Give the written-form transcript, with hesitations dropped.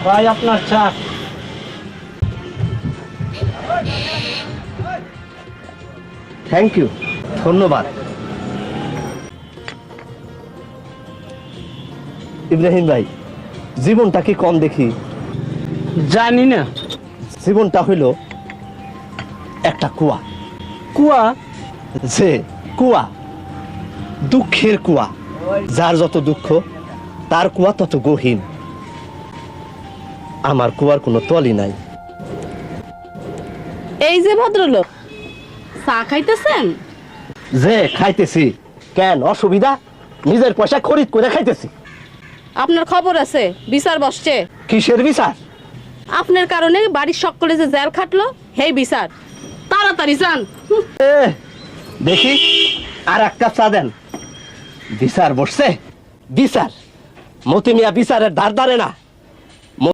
ভাই আপনার চা। থ্যাংক ইউ, ধন্যবাদ। ইব্রাহিম ভাই, জীবনটা কি কম দেখি? জানি না। জীবনটা হইল একটা কুয়া। কুয়া? যে কুয়া, দুঃখের কুয়া। যার যত দুঃখ তার কুয়া তত গহীন। আমার কুয়ার কোনো তলই নাই। এই যে ভদ্রলোক, চা খাইতেছেন? যে খাইতেছি, কেন অসুবিধা? নিজের পয়সা খরিদ করে খাইতেছি। আপনার খবর আছে, বিচার বসছে। কিসের বিচার? আপনার কারণে বাড়ির সকলে যে জেল খাটলো, হেই বিচার। তাড়াতাড়ি যান। এ, দেখি আর এক কাপ চা দেন। বিচার বসছে? বিচার? মতি মিয়া বিচারের ধার ধারে না।